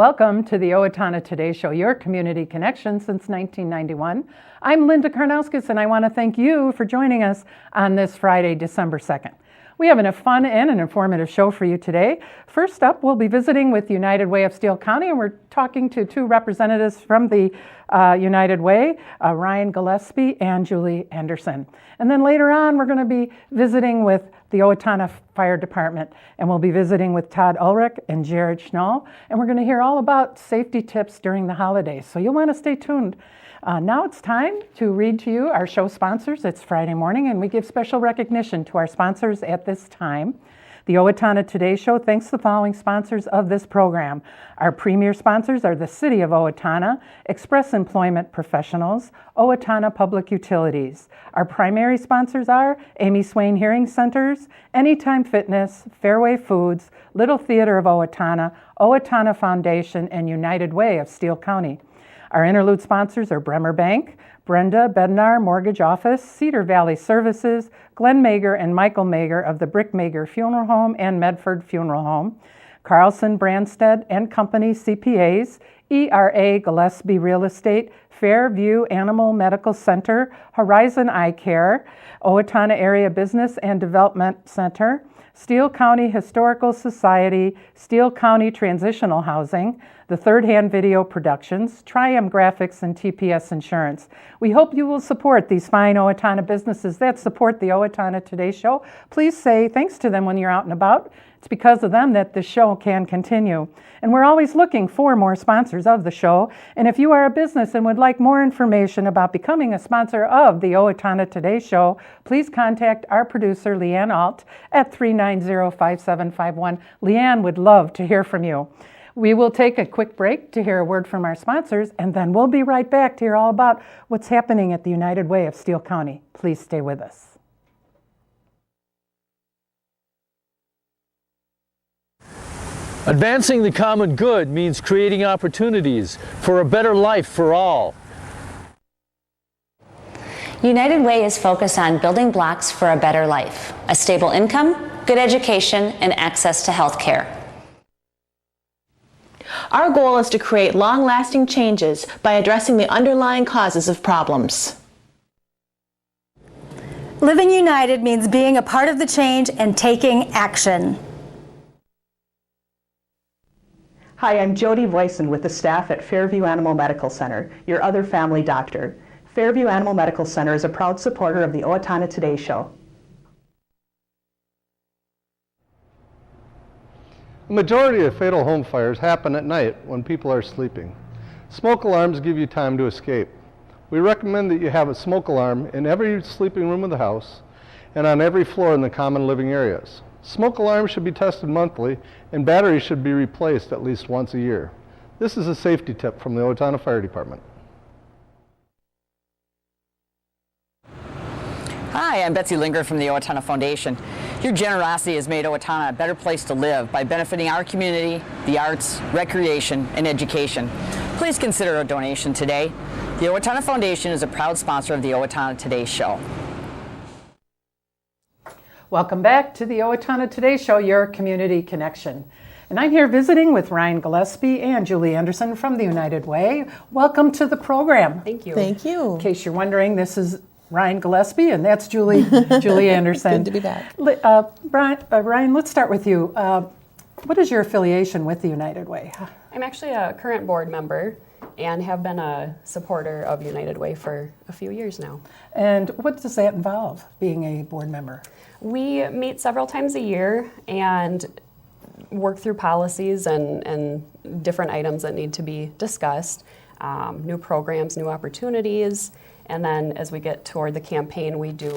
Welcome to the Owatonna Today Show, your community connection since 1991. I'm Linda Karnauskas, and I want to thank you for joining us on this Friday, December 2nd. We have a fun and an informative show for you today. First up, we'll be visiting with United Way of Steele County, and we're talking to two representatives from the United Way, Ryan Gillespie and Julie Anderson. And then later on, we're going to be visiting with the Owatonna Fire Department, and we'll be visiting with Todd, Aldrich, and Jarrod, Schmoll, and we're going to hear all about safety tips during the holidays, so you'll want to stay tuned. Now it's time to read to you our show sponsors. It's Friday morning, and we give special recognition to our sponsors at this time. The Owatonna Today Show thanks the following sponsors of this program. Our premier sponsors are the City of Owatonna, Express Employment Professionals, Owatonna Public Utilities. Our primary sponsors are Amy Swain Hearing Centers, Anytime Fitness, Fairway Foods, Little Theater of Owatonna, Owatonna Foundation, and United Way of Steele County. Our interlude sponsors are Bremer Bank, Brenda Bednar Mortgage Office, Cedar Valley Services, Glenn Mager and Michael Mager of the Brick Mager Funeral Home and Medford Funeral Home, Carlson Branstead and Company CPAs, ERA Gillespie Real Estate, Fairview Animal Medical Center, Horizon Eye Care, Owatonna Area Business and Development Center, Steele County Historical Society, Steele County Transitional Housing, the Third Hand Video Productions, Trium Graphics, and TPS Insurance. We hope you will support these fine Owatonna businesses that support the Owatonna Today Show. Please say thanks to them when you're out and about. It's because of them that the show can continue. And we're always looking for more sponsors of the show. And if you are a business and would like more information about becoming a sponsor of the Owatonna Today Show, please contact our producer, Leanne T, at 390-5751. Leanne would love to hear from you. We will take a quick break to hear a word from our sponsors, and then we'll be right back to hear all about what's happening at the United Way of Steele County. Please stay with us. Advancing the common good means creating opportunities for a better life for all. United Way is focused on building blocks for a better life, a stable income, good education, and access to health care. Our goal is to create long-lasting changes by addressing the underlying causes of problems. Living united means being a part of the change and taking action. Hi, I'm Jody Voisin with the staff at Fairview Animal Medical Center, your other family doctor. Fairview Animal Medical Center is a proud supporter of the Owatonna Today Show. The majority of fatal home fires happen at night when people are sleeping. Smoke alarms give you time to escape. We recommend that you have a smoke alarm in every sleeping room of the house and on every floor in the common living areas. Smoke alarms should be tested monthly, and batteries should be replaced at least once a year. This is a safety tip from the Owatonna Fire Department. Hi, I'm Betsy Linger from the Owatonna Foundation. Your generosity has made Owatonna a better place to live by benefiting our community, the arts, recreation, and education. Please consider a donation today. The Owatonna Foundation is a proud sponsor of the Owatonna Today Show. Welcome back to the Owatonna Today Show, your community connection. And I'm here visiting with Ryan Gillespie and Julie Anderson from the United Way. Welcome to the program. Thank you. Thank you. In case you're wondering, this is Ryan Gillespie, and that's Julie Anderson. Good to be back. Ryan, let's start with you. What is your affiliation with the United Way? I'm actually a current board member and have been a supporter of United Way for a few years now. And what does that involve, being a board member? We meet several times a year and work through policies and different items that need to be discussed, new programs, new opportunities, and then as we get toward the campaign, we do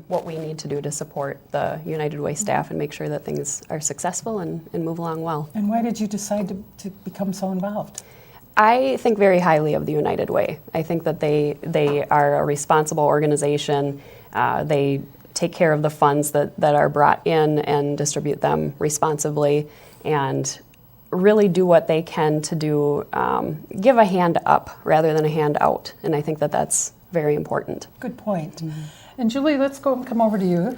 what we need to do to support the United Way staff and make sure that things are successful and move along well. And why did you decide to become so involved? I think very highly of the United Way. I think that they are a responsible organization. They take care of the funds that are brought in and distribute them responsibly and really do what they can to do, give a hand up rather than a hand out. And I think that that's very important. Good point. And Julie, let's come over to you.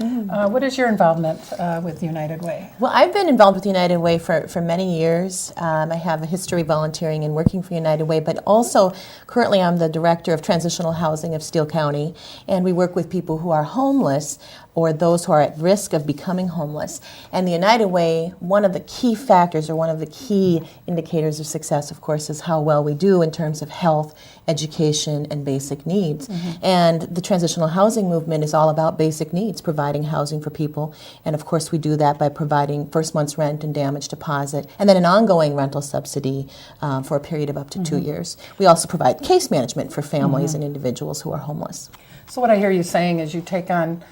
What is your involvement with United Way? Well, I've been involved with United Way for many years. I have a history volunteering and working for United Way, but also currently I'm the director of Transitional Housing of Steele County, and we work with people who are homeless or those who are at risk of becoming homeless. And the United Way, one of the key factors or one of the key indicators of success, of course, is how well we do in terms of health, education, and basic needs. And the transitional housing movement is all about basic needs, providing housing for people. And of course, we do that by providing first month's rent and damage deposit, and then an ongoing rental subsidy for a period of up to 2 years. We also provide case management for families and individuals who are homeless. So what I hear you saying is you take on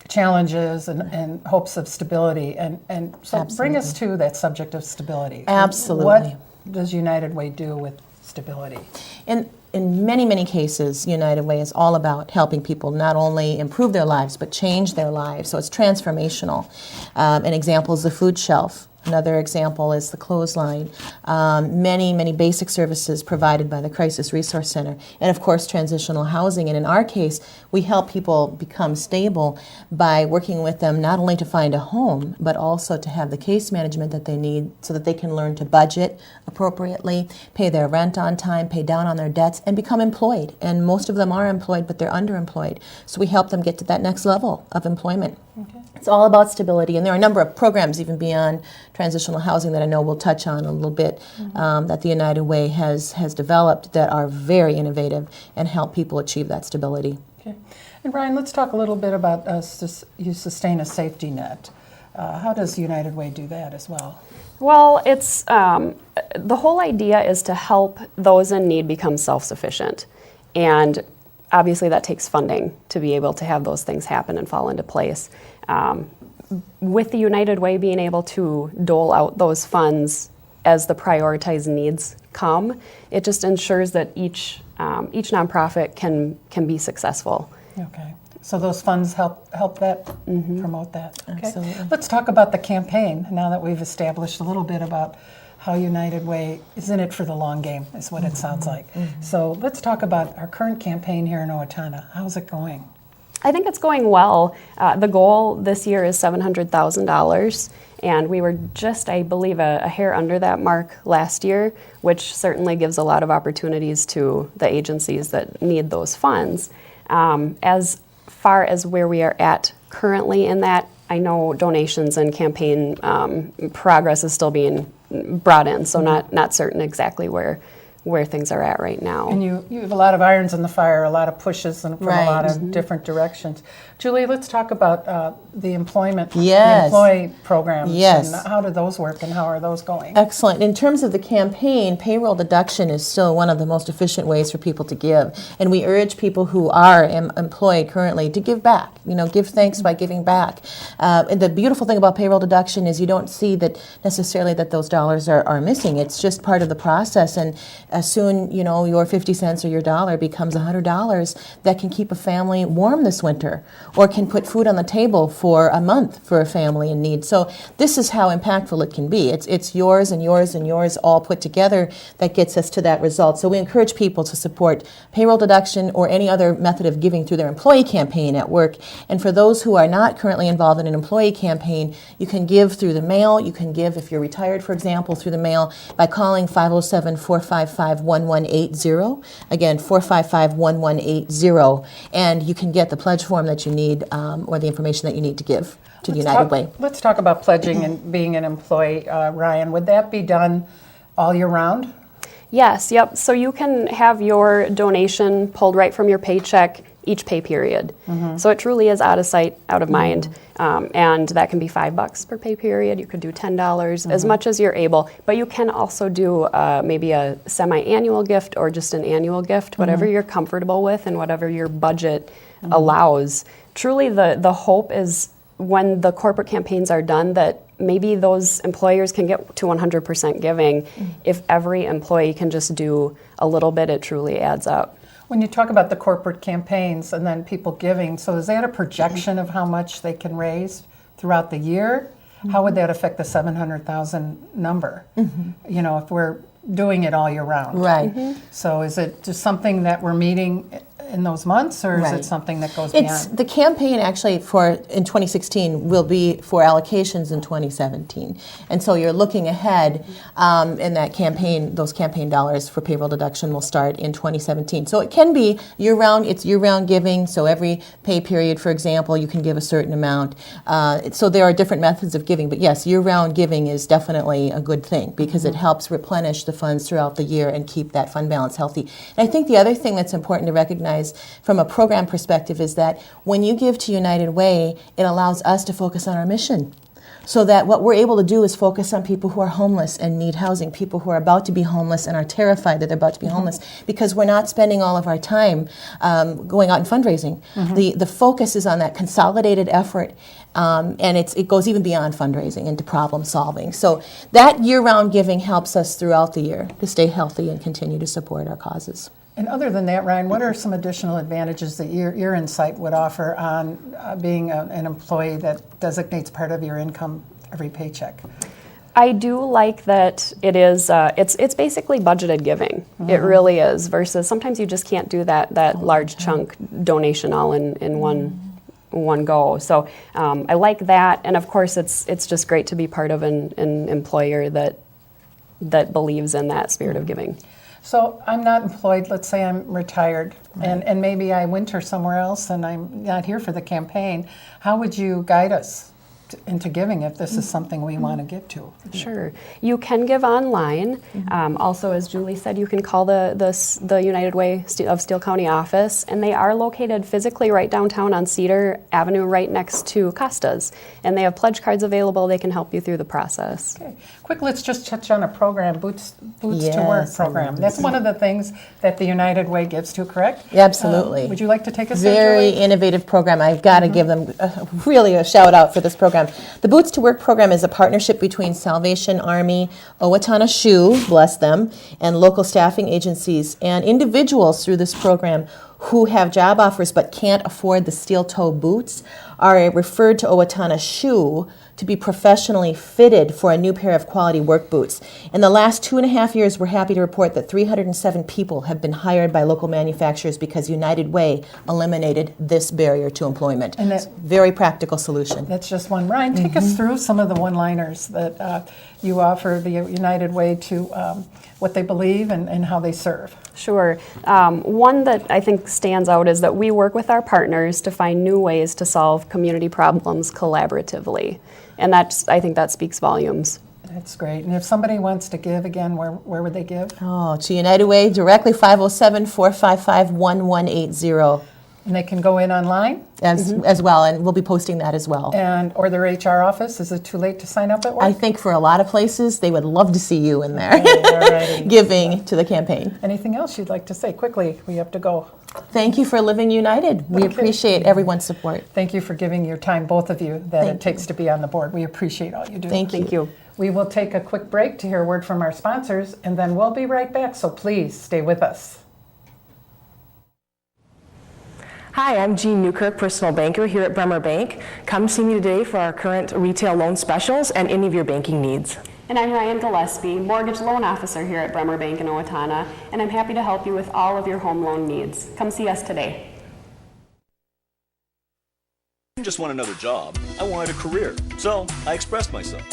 challenges and hopes of stability, and so bring us to that subject of stability. Absolutely. What does United Way do with stability? In many, many cases, United Way is all about helping people not only improve their lives, but change their lives. So it's transformational. An example is the food shelf. Another example is the clothesline. Many, many basic services provided by the Crisis Resource Center. And of course, transitional housing. And in our case, we help people become stable by working with them not only to find a home, but also to have the case management that they need so that they can learn to budget appropriately, pay their rent on time, pay down on their debts, and become employed. And most of them are employed, but they're underemployed. So we help them get to that next level of employment. Okay. It's all about stability, and there are a number of programs even beyond transitional housing that I know we'll touch on a little bit that the United Way has developed that are very innovative and help people achieve that stability. Okay. And Ryan, let's talk a little bit about you sustain a safety net. How does United Way do that as well? Well, it's the whole idea is to help those in need become self-sufficient, and obviously that takes funding to be able to have those things happen and fall into place. With the United Way being able to dole out those funds as the prioritized needs come, it just ensures that each nonprofit can be successful. Okay. So those funds help that, promote that. Okay. Absolutely. Let's talk about the campaign now that we've established a little bit about how United Way is in it for the long game, is what it sounds like. So let's talk about our current campaign here in Owatonna. How's it going? I think it's going well. The goal this year is $700,000, and we were just, I believe, a hair under that mark last year, which certainly gives a lot of opportunities to the agencies that need those funds. As far as where we are at currently in that, I know donations and campaign progress is still being brought in, so not certain exactly where things are at right now. And you have a lot of irons in the fire, a lot of pushes from a lot of different directions. Julie, let's talk about the employment, the employee programs. Yes. And how do those work and how are those going? Excellent. In terms of the campaign, payroll deduction is still one of the most efficient ways for people to give. And we urge people who are employed currently to give back, give thanks by giving back. And the beautiful thing about payroll deduction is you don't see that necessarily that those dollars are missing. It's just part of the process. And as soon, your 50 cents or your dollar becomes $100 that can keep a family warm this winter or can put food on the table for a month for a family in need. So this is how impactful it can be. It's yours and yours and yours all put together that gets us to that result. So we encourage people to support payroll deduction or any other method of giving through their employee campaign at work. And for those who are not currently involved in an employee campaign, you can give through the mail. You can give, if you're retired, for example, through the mail by calling 507-455-1180. Again, 455-1180. And you can get the pledge form that you need or the information that you need to give to the United Way. Let's talk about pledging and being an employee, Ryan. Would that be done all year round? Yes, yep. So you can have your donation pulled right from your paycheck each pay period. So it truly is out of sight, out of mind. And that can be $5 per pay period. You could do $10, as much as you're able. But you can also do maybe a semi-annual gift or just an annual gift, whatever you're comfortable with and whatever your budget allows. Truly, the hope is when the corporate campaigns are done that maybe those employers can get to 100% giving. If every employee can just do a little bit, it truly adds up. When you talk about the corporate campaigns and then people giving, so is that a projection of how much they can raise throughout the year? How would that affect the 700,000 number? If we're doing it all year round. Right. So is it just something that we're meeting in those months, or is Right. it something that goes It's beyond? the campaign actually in 2016 will be for allocations in 2017, and so you're looking ahead, in that campaign. Those campaign dollars for payroll deduction will start in 2017. So it can be year-round. It's year-round giving. So every pay period, for example, you can give a certain amount. So there are different methods of giving, but yes, year-round giving is definitely a good thing because it helps replenish the funds throughout the year and keep that fund balance healthy. And I think the other thing that's important to recognize from a program perspective is that when you give to United Way, it allows us to focus on our mission. So that what we're able to do is focus on people who are homeless and need housing, people who are about to be homeless and are terrified that they're about to be homeless, because we're not spending all of our time going out and fundraising. The focus is on that consolidated effort, and it goes even beyond fundraising into problem solving. So that year-round giving helps us throughout the year to stay healthy and continue to support our causes. And other than that, Ryan, what are some additional advantages that your insight would offer on being an employee that designates part of your income every paycheck? I do like that it is, it's basically budgeted giving. It really is, versus sometimes you just can't do that large chunk donation all in one go. So I like that, and of course it's just great to be part of an employer that believes in that spirit of giving. So I'm not employed, let's say I'm retired, and maybe I winter somewhere else and I'm not here for the campaign. How would you guide us into giving if this is something we want to give to? Sure. You can give online. Also, as Julie said, you can call the United Way of Steele County office, and they are located physically right downtown on Cedar Avenue, right next to Costa's. And they have pledge cards available. They can help you through the process. Okay. Quick, let's just touch on a program, Boots to Work Yes, program. That's one of the things that the United Way gives to, correct? Absolutely. Would you like to take us there, Very Julie? innovative program. I've got to give them really a shout out for this program. The Boots to Work program is a partnership between Salvation Army, Owatonna Shoe, bless them, and local staffing agencies and individuals through this program who have job offers but can't afford the steel toe boots are referred to Owatonna Shoe to be professionally fitted for a new pair of quality work boots. In the last 2.5 years, we're happy to report that 307 people have been hired by local manufacturers because United Way eliminated this barrier to employment. And it's a very practical solution. That's just one. Ryan, take us through some of the one-liners that you offer the United Way to what they believe and how they serve. Sure. One that I think stands out is that we work with our partners to find new ways to solve community problems collaboratively. And I think that speaks volumes. That's great. And if somebody wants to give again, where would they give? Oh, to United Way, directly 507-455-1180. And they can go in online? As well, and we'll be posting that as well. Or their HR office? Is it too late to sign up at work? I think for a lot of places, they would love to see you in there Alrighty. giving to the campaign. Anything else you'd like to say? Quickly, we have to go. Thank you for living united. We appreciate everyone's support. Thank you for giving your time, both of you, that Thank it takes to be on the board. We appreciate all you do. Thank you. We will take a quick break to hear a word from our sponsors, and then we'll be right back, so please stay with us. Hi, I'm Jean Newkirk, personal banker here at Bremer Bank. Come see me today for our current retail loan specials and any of your banking needs. And I'm Ryan Gillespie, mortgage loan officer here at Bremer Bank in Owatonna, and I'm happy to help you with all of your home loan needs. Come see us today. I didn't just want another job, I wanted a career, so I expressed myself.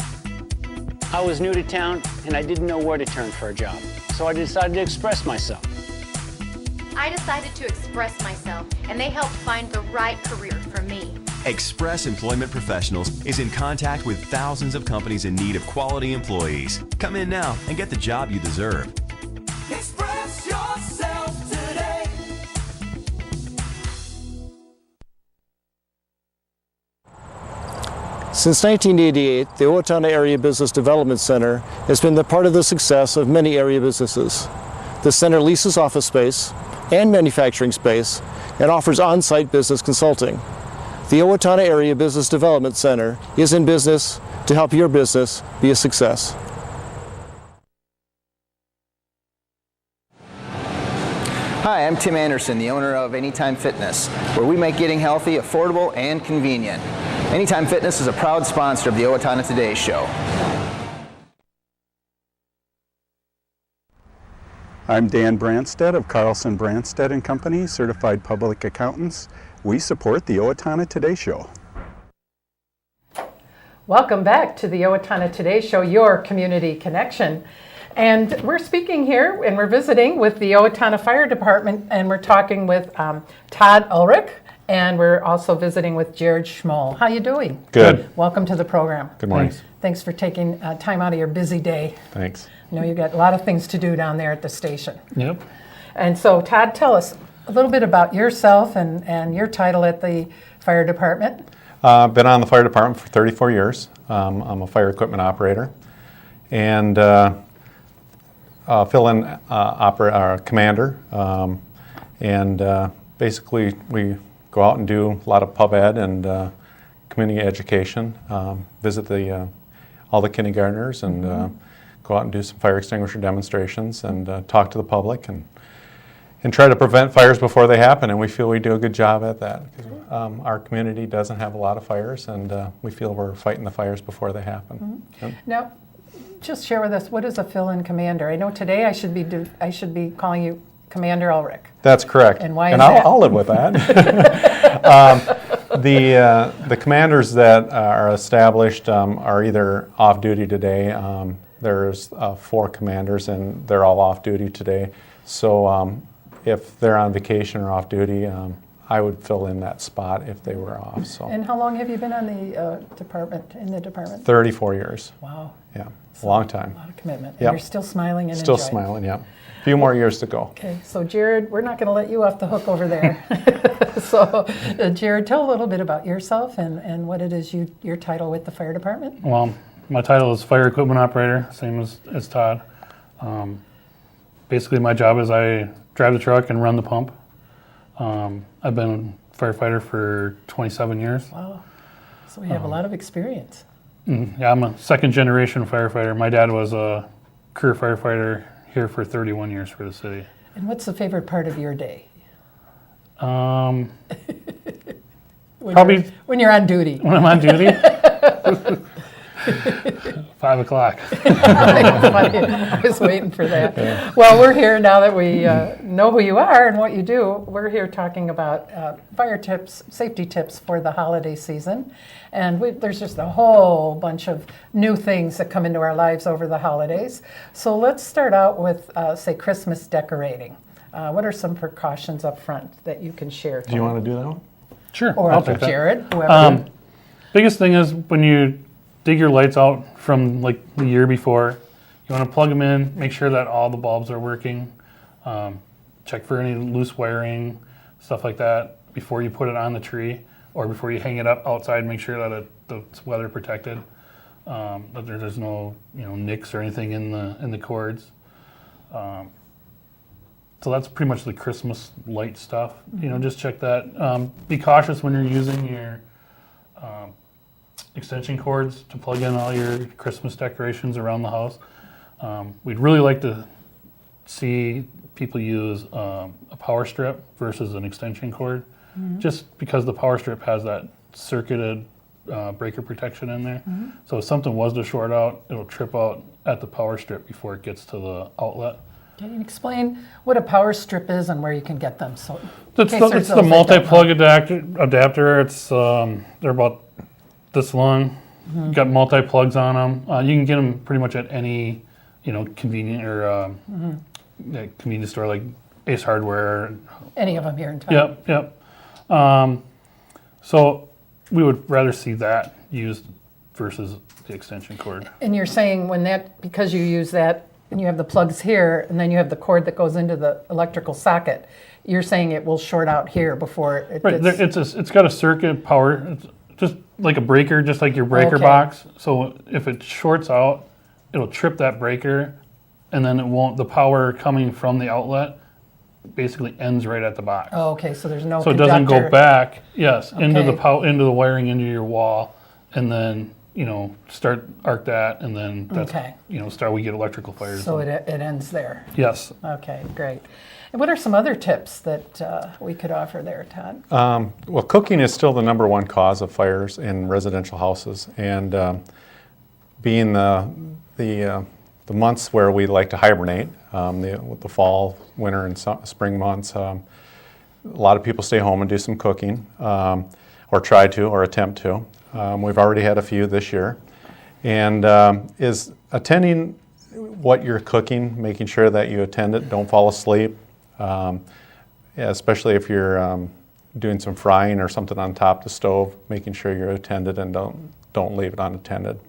I was new to town and I didn't know where to turn for a job, so I decided to express myself. I decided to express myself, and they helped find the right career for me. Express Employment Professionals is in contact with thousands of companies in need of quality employees. Come in now and get the job you deserve. Express yourself today. Since 1988, the Owatonna Area Business Development Center has been the part of the success of many area businesses. The center leases office space and manufacturing space and offers on-site business consulting. The Owatonna Area Business Development Center is in business to help your business be a success. Hi, I'm Tim Anderson, the owner of Anytime Fitness, where we make getting healthy affordable and convenient. Anytime Fitness is a proud sponsor of the Owatonna Today Show. I'm Dan Branstead of Carlson Branstead and Company, Certified Public Accountants. We support the Owatonna Today Show. Welcome back to the Owatonna Today Show, your community connection. And we're speaking here and we're visiting with the Owatonna Fire Department, and we're talking with Todd Aldrich, and we're also visiting with Jarrod Schmoll. How you doing? Good. Welcome to the program. Good morning. Thanks for taking time out of your busy day. Thanks. I know you've got a lot of things to do down there at the station. Yep. And so, Todd, tell us a little bit about yourself and your title at the fire department. Been on the fire department for 34 years. I'm a fire equipment operator, and fill-in commander. Basically, we go out and do a lot of pub ed and community education. Visit all the kindergartners and go out and do some fire extinguisher demonstrations and talk to the public and try to prevent fires before they happen, and we feel we do a good job at that. Our community doesn't have a lot of fires, and we feel we're fighting the fires before they happen. Yep. Now, just share with us, what is a fill-in commander? I know today I should be calling you Commander Aldrich. That's correct. And why is that? that? I'll live with that. The commanders that are established are either off duty today. There's 4 commanders, and they're all off duty today. So if they're on vacation or off duty, I would fill in that spot if they were off. So. And how long have you been on the department? 34 years. Wow. Yeah, a long time. A lot of commitment. Yep. And you're still smiling and still enjoying. Smiling, yeah. A few more years to go. Okay, so Jarrod, we're not going to let you off the hook over there. So Jarrod, tell a little bit about yourself and what it is your title with the fire department. Well, my title is fire equipment operator, same as Todd. Basically, my job is I drive the truck and run the pump. I've been a firefighter for 27 years. Wow, so we have a lot of experience. Yeah, I'm a second generation firefighter. My dad was a career firefighter here for 31 years for the city. And what's the favorite part of your day? Probably when you're on duty. When I'm on duty? 5 o'clock. I was waiting for that. Yeah. Well, we're here now that we know who you are and what you do. We're here talking about fire tips, safety tips for the holiday season. And there's just a whole bunch of new things that come into our lives over the holidays. So let's start out with, say, Christmas decorating. What are some precautions up front that you can share? Do you want to do that one? Sure. Or Jarrod, whoever. Biggest thing is when you dig your lights out from like the year before, you want to plug them in, make sure that all the bulbs are working, check for any loose wiring, stuff like that before you put it on the tree or before you hang it up outside. Make sure that it's weather protected, that there's no nicks or anything in the cords. So that's pretty much the Christmas light stuff. Just check that. Be cautious when you're using your extension cords to plug in all your Christmas decorations around the house. We'd really like to see people use a power strip versus an extension cord, just because the power strip has that circuited breaker protection in there. So if something was to short out, it'll trip out at the power strip before it gets to the outlet. Can you explain what a power strip is and where you can get them? So it's the multi-plug adapter. It's they're about this long. Got multi-plugs on them. You can get them pretty much at any convenient or convenience store like Ace Hardware. Any of them here in town. Yep. So we would rather see that used versus the extension cord. And you're saying because you use that and you have the plugs here and then you have the cord that goes into the electrical socket, you're saying it will short out here before it gets... It's got a circuit power. It's just like a breaker, just like your breaker box. So if it shorts out, it'll trip that breaker, and then the power coming from the outlet basically ends right at the box. Oh, okay, so there's no So conductor. it doesn't go back, into the wiring, into your wall, and then, arc that, and then that's, we get electrical fires. So it ends there. Yes. Okay, great. And what are some other tips that we could offer there, Todd? Well, cooking is still the number one cause of fires in residential houses, and being the months where we like to hibernate, With the fall, winter, and spring months, a lot of people stay home and do some cooking, or try to, or attempt to. We've already had a few this year. And is attending what you're cooking, making sure that you attend it, don't fall asleep, especially if you're doing some frying or something on top of the stove, making sure you're attended and don't leave it unattended.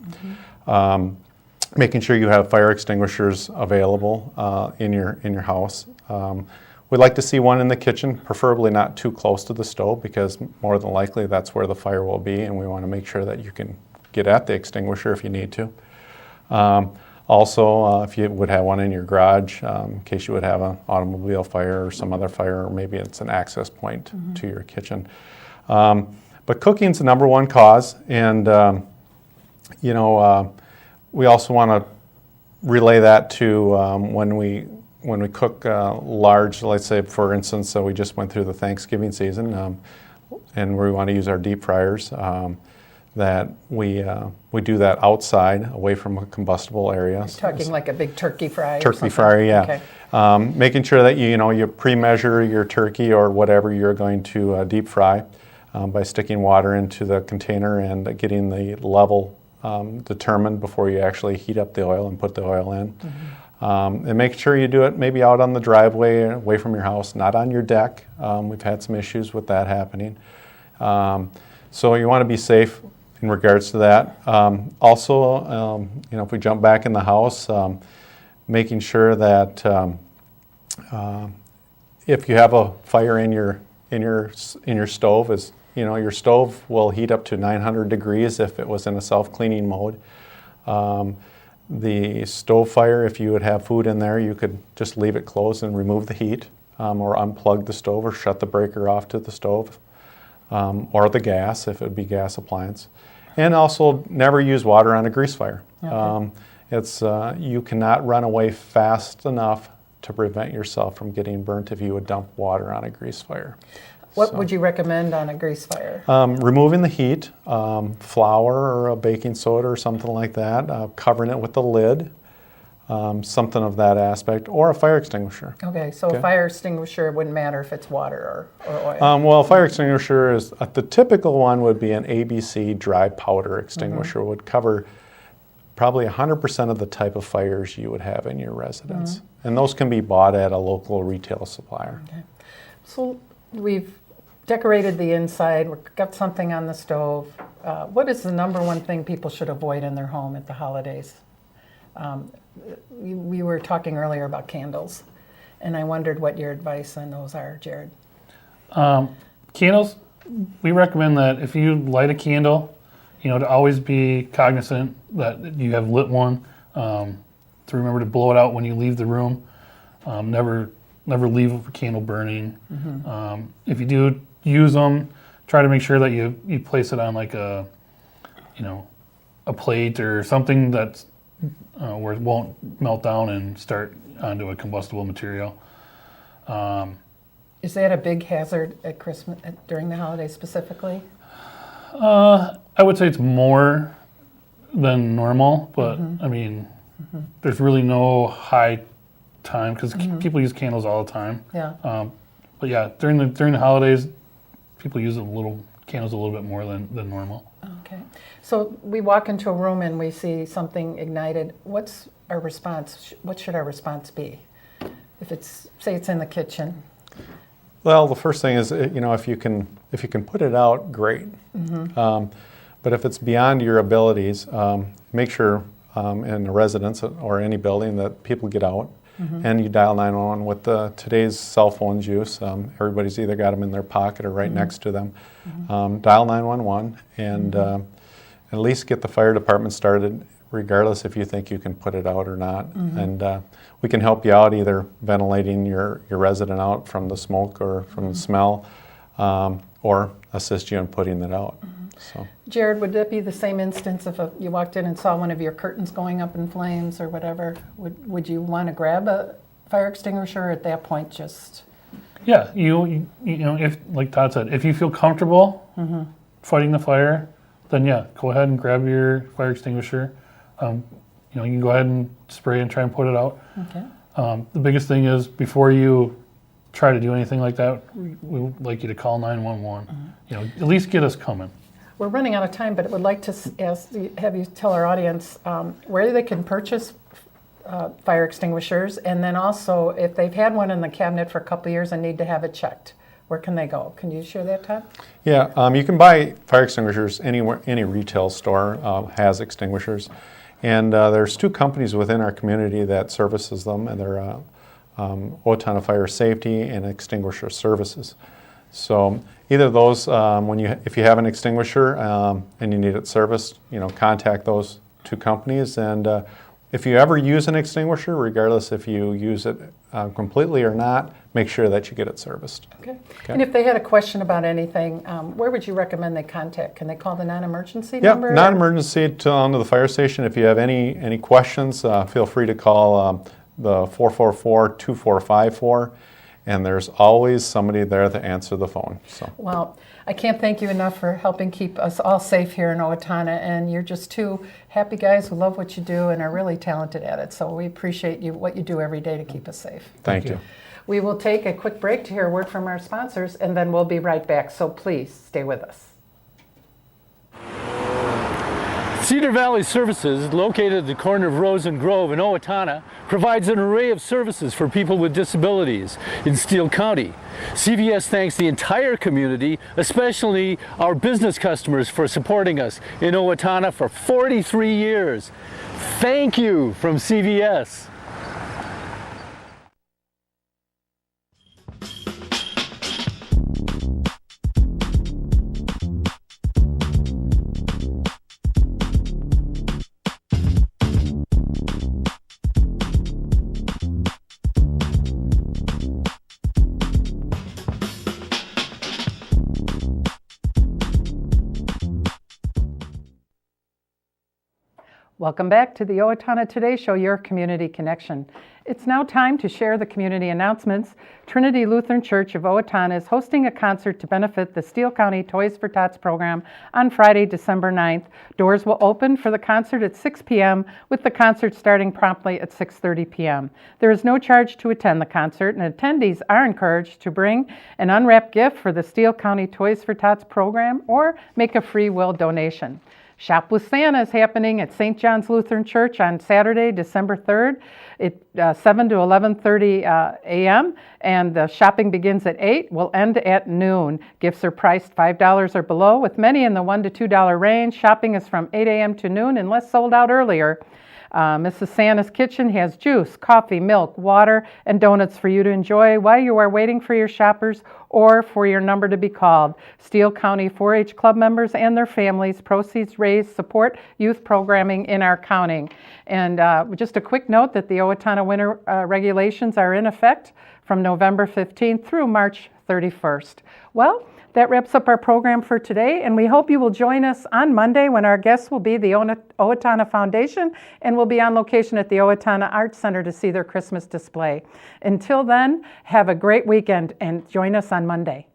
Making sure you have fire extinguishers available in your house. We'd like to see one in the kitchen, preferably not too close to the stove, because more than likely that's where the fire will be, and we want to make sure that you can get at the extinguisher if you need to. Also, if you would have one in your garage, in case you would have an automobile fire or some other fire, or maybe it's an access point to your kitchen. But cooking's the number one cause, and we also want to relay that to when we cook large, let's say, for instance, we just went through the Thanksgiving season, and we want to use our deep fryers, that we do that outside, away from a combustible area. You're talking like a big turkey fry? Turkey fryer, yeah. Okay. Making sure that you pre-measure your turkey or whatever you're going to deep fry by sticking water into the container and getting the level determined before you actually heat up the oil and put the oil in. And make sure you do it maybe out on the driveway, away from your house, not on your deck. We've had some issues with that happening. So you want to be safe in regards to that. Also, if we jump back in the house, making sure that if you have a fire in your stove, your stove will heat up to 900 degrees if it was in a self-cleaning mode. The stove fire, if you would have food in there, you could just leave it closed and remove the heat, or unplug the stove, or shut the breaker off to the stove, or the gas if it would be gas appliance. And also never use water on a grease fire. Okay. You cannot run away fast enough to prevent yourself from getting burnt if you would dump water on a grease fire. What would you recommend on a grease fire? Removing the heat, flour or a baking soda or something like that, covering it with the lid, something of that aspect, or a fire extinguisher. Okay, so a fire extinguisher wouldn't matter if it's water or oil? Well, a fire extinguisher is, the typical one would be an ABC dry powder extinguisher, would cover probably 100% of the type of fires you would have in your residence. And those can be bought at a local retail supplier. Okay. So we've decorated the inside, we've got something on the stove. What is the number one thing people should avoid in their home at the holidays? We were talking earlier about candles, and I wondered what your advice on those are, Jarrod. Candles, we recommend that if you light a candle, to always be cognizant that you have lit one, to remember to blow it out when you leave the room. Never leave a candle burning. If you do use them, try to make sure that you place it on like a plate or something that's where it won't melt down and start onto a combustible material. Is that a big hazard at Christmas, during the holidays specifically? I would say it's more than normal, but I mean, there's really no high time because people use candles all the time. Yeah. But yeah, during the holidays, people use candles a little bit more than normal. Okay. So we walk into a room and we see something ignited. What's our response? What should our response be? If say it's in the kitchen. Well, the first thing is, if you can put it out, great. But if it's beyond your abilities, make sure in a residence or any building that people get out and you dial 911 with today's cell phones use. Everybody's either got them in their pocket or right next to them. Dial 911 and at least get the fire department started, regardless if you think you can put it out or not. And we can help you out, either ventilating your resident out from the smoke or from the smell, or assist you in putting it out. So. Jarrod, would that be the same instance if you walked in and saw one of your curtains going up in flames or whatever? Would you want to grab a fire extinguisher, or at that point just? Yeah, if, like Todd said, if you feel comfortable fighting the fire, then yeah, go ahead and grab your fire extinguisher. You can go ahead and spray and try and put it out. Okay. The biggest thing is before you try to do anything like that, we would like you to call 911. You know, at least get us coming. We're running out of time, but I would like to have you tell our audience where they can purchase fire extinguishers, and then also if they've had one in the cabinet for a couple of years and need to have it checked, where can they go? Can you share that, Todd? Yeah, you can buy fire extinguishers anywhere. Any retail store has extinguishers, and there's 2 companies within our community that services them, and they're Owatonna Fire Safety and Extinguisher Services. So either of those, if you have an extinguisher and you need it serviced, contact those 2 companies. And if you ever use an extinguisher, regardless if you use it completely or not, make sure that you get it serviced. Okay. And if they had a question about anything, where would you recommend they contact? Can they call the non-emergency number? Yeah, non-emergency to the fire station. If you have any questions, feel free to call the 444-2454. And there's always somebody there to answer the phone. So. Well, I can't thank you enough for helping keep us all safe here in Owatonna, and you're just 2 happy guys who love what you do and are really talented at it. So we appreciate what you do every day to keep us safe. Thank you. We will take a quick break to hear a word from our sponsors, and then we'll be right back. So please stay with us. Cedar Valley Services, located at the corner of Rose and Grove in Owatonna, provides an array of services for people with disabilities in Steele County. CVS thanks the entire community, especially our business customers, for supporting us in Owatonna for 43 years. Thank you from CVS. Welcome back to the Owatonna Today Show, your community connection. It's now time to share the community announcements. Trinity Lutheran Church of Owatonna is hosting a concert to benefit the Steele County Toys for Tots program on Friday, December 9th. Doors will open for the concert at 6 p.m., with the concert starting promptly at 6:30 p.m. There is no charge to attend the concert, and attendees are encouraged to bring an unwrapped gift for the Steele County Toys for Tots program or make a free will donation. Shop with Santa is happening at St. John's Lutheran Church on Saturday, December 3rd, at 7 to 11:30 a.m., and the shopping begins at 8, will end at noon. Gifts are priced $5 or below, with many in the $1 to $2 range. Shopping is from 8 a.m. to noon unless sold out earlier. Mrs. Santa's Kitchen has juice, coffee, milk, water, and donuts for you to enjoy while you are waiting for your shoppers or for your number to be called. Steele County 4-H Club members and their families, proceeds raised support youth programming in our county. And just a quick note that the Owatonna winter regulations are in effect from November 15th through March 31st. Well, that wraps up our program for today, and we hope you will join us on Monday when our guests will be the Owatonna Foundation, and will be on location at the Owatonna Arts Center to see their Christmas display. Until then, have a great weekend and join us on Monday.